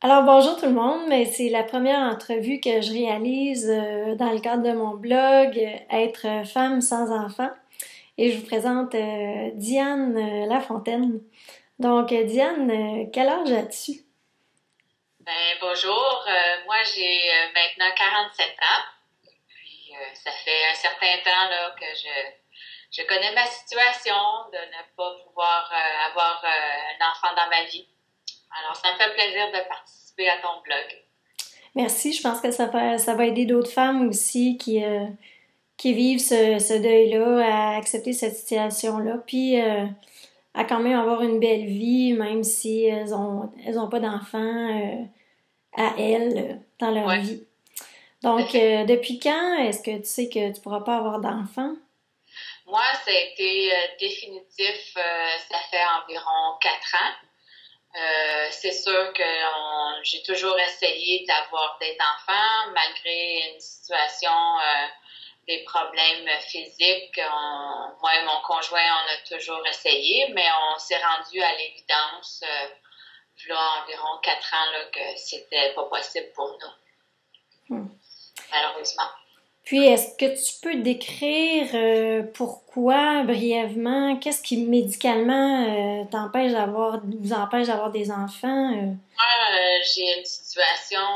Alors bonjour tout le monde, mais c'est la première entrevue que je réalise dans le cadre de mon blog Être femme sans enfant et je vous présente Diane Lafontaine. Donc Diane, quel âge as-tu? Bonjour, moi j'ai maintenant 47 ans, puis ça fait un certain temps là, que je connais ma situation de ne pas pouvoir avoir un enfant dans ma vie. Alors ça me fait plaisir de participer à ton blog. Merci, je pense que ça va aider d'autres femmes aussi qui vivent ce deuil-là à accepter cette situation-là, puis à quand même avoir une belle vie, même si elles ont pas d'enfants à elles dans leur Ouais, vie. tout à Donc, fait. depuis quand est-ce que tu sais que tu pourras pas avoir d'enfant? Moi, ça a été définitif, ça fait environ 4 ans. C'est sûr que j'ai toujours essayé d'avoir des enfants malgré une situation, des problèmes physiques. Moi et mon conjoint, on a toujours essayé, mais on s'est rendu à l'évidence, là, environ 4 ans, là, que c'était pas possible pour nous, Hmm. malheureusement. Puis, est-ce que tu peux décrire pourquoi, brièvement, qu'est-ce qui médicalement vous empêche d'avoir des enfants? Moi, j'ai une situation,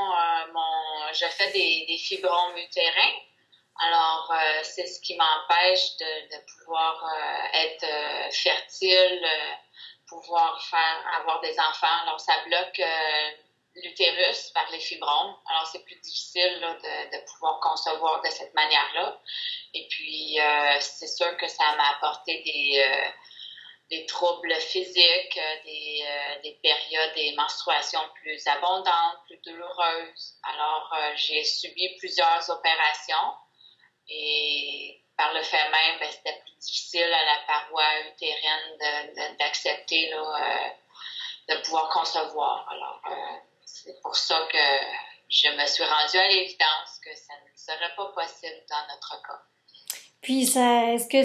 je fais des fibromes utérins. Alors, c'est ce qui m'empêche de pouvoir être fertile, pouvoir avoir des enfants. Alors, ça bloque l'utérus par les fibromes. Alors, c'est plus difficile là, de pouvoir concevoir de cette manière-là. Et puis, c'est sûr que ça m'a apporté des troubles physiques, des périodes des menstruations plus abondantes, plus douloureuses. Alors, j'ai subi plusieurs opérations. Et par le fait même, c'était plus difficile à la paroi utérine d'accepter de pouvoir concevoir. Alors, c'est pour ça que je me suis rendue à l'évidence que ça ne serait pas possible dans notre cas. Puis, est-ce que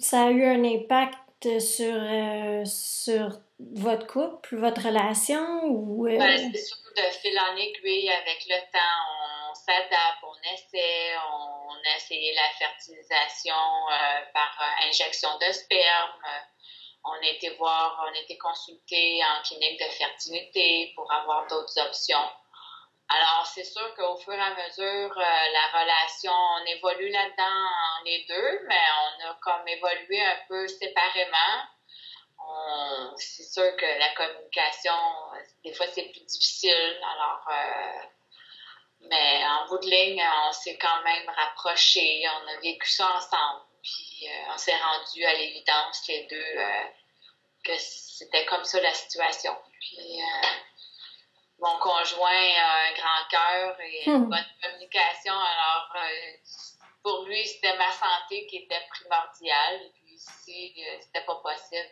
ça a eu un impact sur votre couple, votre relation ou C'est sûr, de fil en aiguille, avec le temps, on s'adapte, on essaie, on a essayé la fertilisation par injection de sperme. On a été voir, on a été consulté en clinique de fertilité pour avoir d'autres options. Alors, c'est sûr qu'au fur et à mesure, la relation, on évolue là-dedans les deux, mais on a comme évolué un peu séparément. C'est sûr que la communication, des fois, c'est plus difficile. Alors, mais en bout de ligne, on s'est quand même rapprochés. On a vécu ça ensemble. Puis, on s'est rendu à l'évidence, les deux, que c'était comme ça la situation. Puis, mon conjoint a un grand cœur et une hmm. bonne communication. Alors, pour lui, c'était ma santé qui était primordiale. Et puis, si c'était pas possible,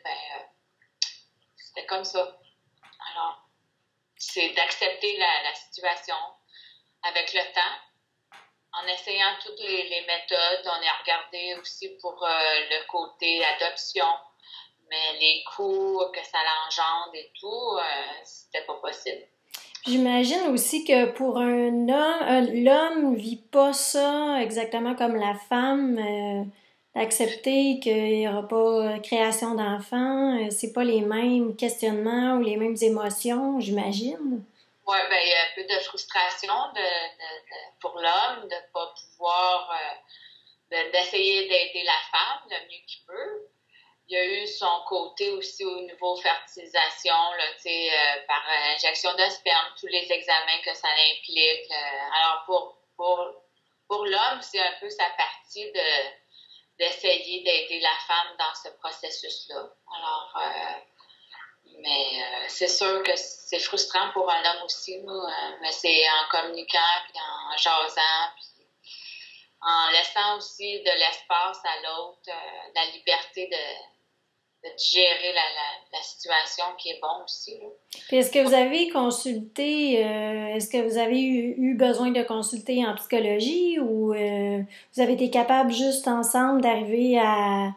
c'était comme ça. Alors, c'est d'accepter la situation avec le temps, en essayant toutes les méthodes. On a regardé aussi pour le côté adoption, mais les coûts que ça l'engendre et tout, c'était pas possible. J'imagine aussi que pour un homme, l'homme vit pas ça exactement comme la femme. D'accepter qu'il n'y aura pas création d'enfants, c'est pas les mêmes questionnements ou les mêmes émotions, j'imagine. Oui, ben, il y a un peu de frustration pour l'homme de ne pas pouvoir, d'essayer d'aider la femme le mieux qu'il peut. Il y a eu son côté aussi au niveau fertilisation, là, par injection de sperme, tous les examens que ça implique. Alors, pour l'homme, c'est un peu sa partie d'essayer d'aider la femme dans ce processus-là. Alors, mais c'est sûr que c'est frustrant pour un homme aussi, mais c'est en communiquant, puis en jasant, puis en laissant aussi de l'espace à l'autre, la liberté de digérer la situation qui est bon aussi. Là. Puis est-ce que vous avez consulté, est-ce que vous avez eu besoin de consulter en psychologie ou vous avez été capable juste ensemble d'arriver à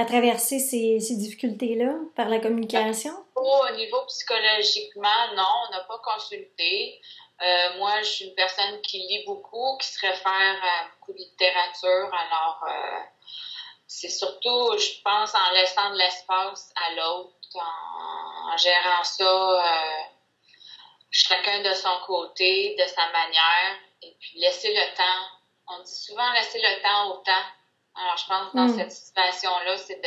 traverser ces difficultés-là par la communication? Au niveau psychologiquement, non, on n'a pas consulté. Moi, je suis une personne qui lit beaucoup, qui se réfère à beaucoup de littérature. Alors, c'est surtout, je pense, en laissant de l'espace à l'autre, en gérant ça, chacun de son côté, de sa manière, et puis laisser le temps. On dit souvent laisser le temps au temps. Alors, je pense que dans cette situation-là, c'est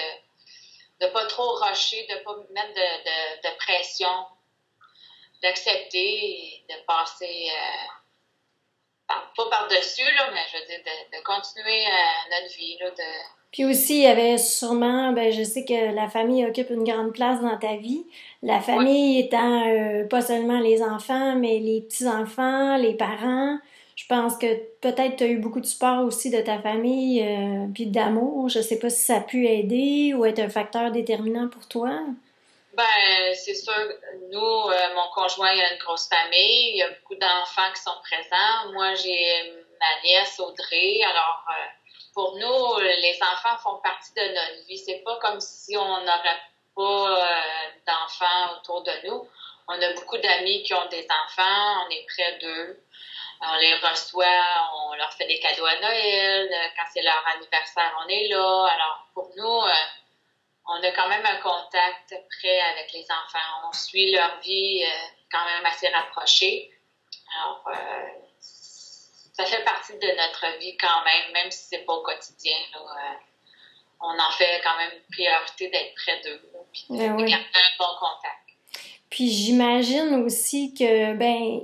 de pas trop rusher, de pas mettre de pression, d'accepter et de passer, pas par-dessus, là, mais je veux dire, de continuer notre vie, là, Puis aussi, il y avait sûrement, ben je sais que la famille occupe une grande place dans ta vie. La famille étant pas seulement les enfants, mais les petits-enfants, les parents. Je pense que peut-être tu as eu beaucoup de support aussi de ta famille, puis d'amour. Je sais pas si ça a pu aider ou être un facteur déterminant pour toi. Ben, c'est sûr, nous, mon conjoint, il a une grosse famille, il y a beaucoup d'enfants qui sont présents. Moi, j'ai ma nièce Audrey. Alors, pour nous, les enfants font partie de notre vie. C'est pas comme si on n'aurait pas d'enfants autour de nous. On a beaucoup d'amis qui ont des enfants, on est près d'eux. On les reçoit, on leur fait des cadeaux à Noël. Quand c'est leur anniversaire, on est là. Alors, pour nous, on a quand même un contact près avec les enfants. On suit leur vie quand même assez rapprochée. Alors, ça fait partie de notre vie quand même si c'est pas au quotidien. Là, on en fait quand même une priorité d'être près d'eux, là, puis de garder un bon contact. Puis j'imagine aussi que, ben,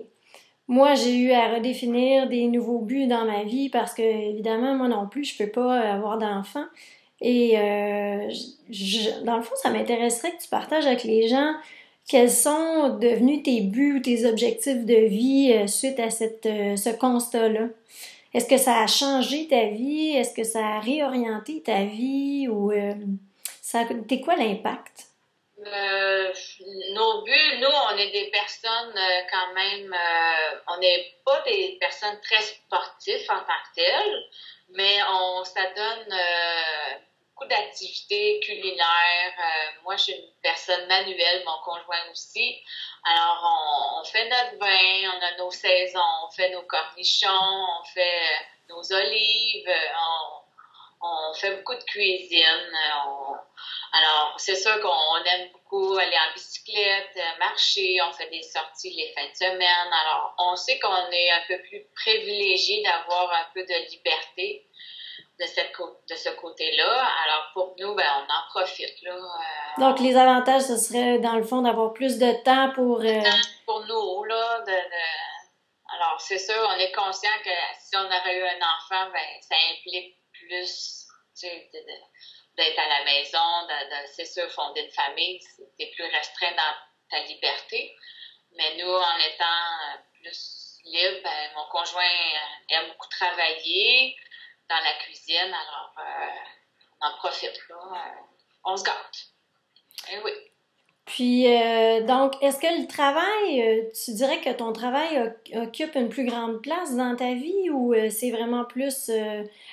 moi, j'ai eu à redéfinir des nouveaux buts dans ma vie parce que, évidemment, moi non plus, je peux pas avoir d'enfants. Et dans le fond, ça m'intéresserait que tu partages avec les gens quels sont devenus tes buts ou tes objectifs de vie suite à ce constat-là. Est-ce que ça a changé ta vie? Est-ce que ça a réorienté ta vie? Ou t'es quoi l'impact? Nos buts, nous, on est des personnes quand même, on n'est pas des personnes très sportives en tant que telles, mais on s'adonne beaucoup d'activités culinaires. Moi, je suis une personne manuelle, mon conjoint aussi. Alors, on fait notre vin, on a nos saisons, on fait nos cornichons, on fait nos olives, on fait beaucoup de cuisine. Alors, c'est sûr qu'on aime beaucoup aller en bicyclette, marcher, on fait des sorties les fins de semaine. Alors, on sait qu'on est un peu plus privilégié d'avoir un peu de liberté de ce côté-là. Alors, pour nous, ben, on en profite, là. Donc, les avantages, ce serait, dans le fond, d'avoir plus de temps pour... Pour nous, là, Alors, c'est sûr, on est conscient que si on aurait eu un enfant, ben, ça implique plus, tu sais, d'être à la maison, c'est sûr, fonder une famille, t'es plus restreint dans ta liberté. Mais nous, en étant plus libre, ben, mon conjoint aime beaucoup travailler dans la cuisine, alors on en profite, là. On se gâte. Eh oui. Puis, donc, est-ce que le travail, tu dirais que ton travail occupe une plus grande place dans ta vie ou c'est vraiment plus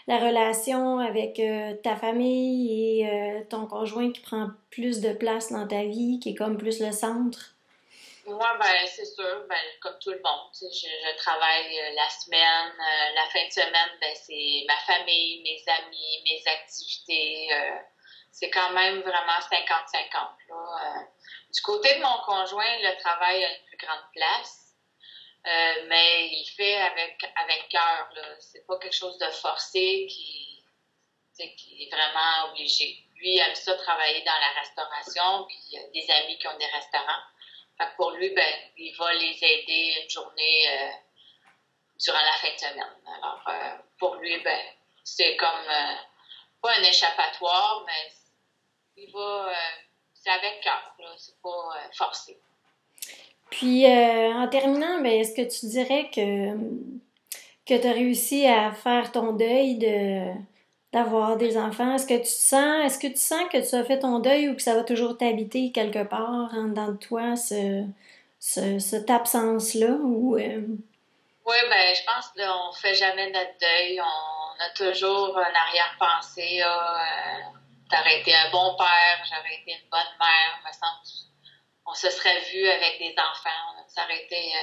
la relation avec ta famille et ton conjoint qui prend plus de place dans ta vie, qui est comme plus le centre? Moi, ben, c'est sûr, ben, comme tout le monde, tu sais, je travaille la semaine, la fin de semaine, ben, c'est ma famille, mes amis, mes activités. C'est quand même vraiment 50-50, là. Du côté de mon conjoint, le travail a une plus grande place, mais il fait avec cœur, là. C'est pas quelque chose de forcé qui est vraiment obligé. Lui, il aime ça travailler dans la restauration, puis il a des amis qui ont des restaurants. Fait que pour lui, ben, il va les aider une journée durant la fin de semaine. Alors, pour lui, ben, c'est comme pas un échappatoire, mais il va, c'est avec cœur, là, c'est pas forcé. Puis, en terminant, ben, est-ce que tu dirais que tu as réussi à faire ton deuil d'avoir des enfants? Est-ce que tu sens que tu as fait ton deuil ou que ça va toujours t'habiter quelque part en dedans de toi, cette absence-là? Ou, Oui, ben, je pense qu'on fait jamais notre deuil. On a toujours un arrière-pensée, là. T'aurais été un bon père, j'aurais été une bonne mère, me semble. on se serait vu avec des enfants. Ça aurait été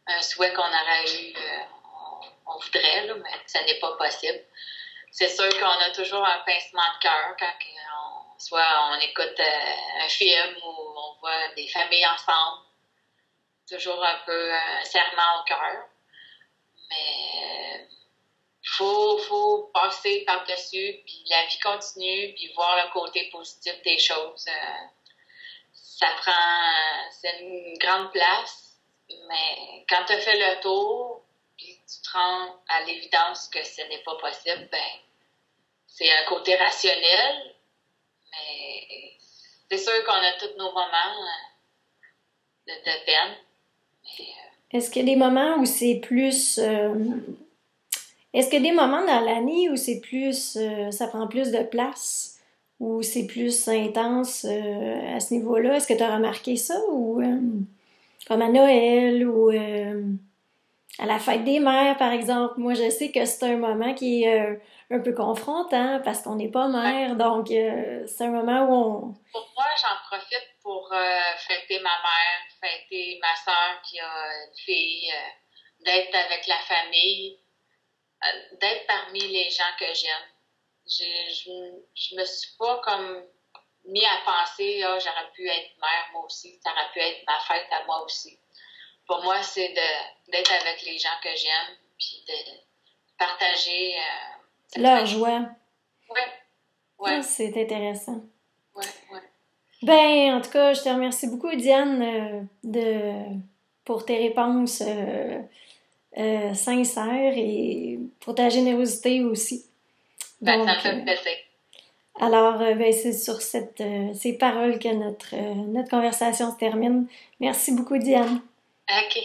un souhait qu'on aurait eu, on voudrait, là, mais ça n'est pas possible. C'est sûr qu'on a toujours un pincement de cœur quand soit on écoute un film ou on voit des familles ensemble. Toujours un peu un serrement au cœur. Mais faut passer par-dessus, puis la vie continue, puis voir le côté positif des choses. C'est une grande place, mais quand tu as fait le tour, puis tu te rends à l'évidence que ce n'est pas possible, ben c'est un côté rationnel, mais c'est sûr qu'on a tous nos moments de peine. Est-ce qu'il y a des moments où c'est plus... Est-ce qu'il y a des moments dans l'année où c'est plus... ça prend plus de place? Ou c'est plus intense à ce niveau-là? Est-ce que tu as remarqué ça? Ou comme à Noël ou à la fête des mères, par exemple? Moi, je sais que c'est un moment qui est un peu confrontant parce qu'on n'est pas mère. Donc, c'est un moment où on... Pour moi, j'en profite pour fêter ma mère, fêter ma soeur qui a une fille, d'être avec la famille, d'être parmi les gens que j'aime. Je me suis pas comme mis à penser, j'aurais pu être mère moi aussi, ça aurait pu être ma fête à moi aussi. Pour moi, c'est d'être avec les gens que j'aime, puis de partager leur joie. Ouais. Ah, c'est intéressant. Ouais. Ben, en tout cas, je te remercie beaucoup, Diane, pour tes réponses sincères et pour ta générosité aussi. Donc, ça me fait plaisir. Alors, ben, c'est sur ces paroles que notre conversation se termine. Merci beaucoup, Diane. OK.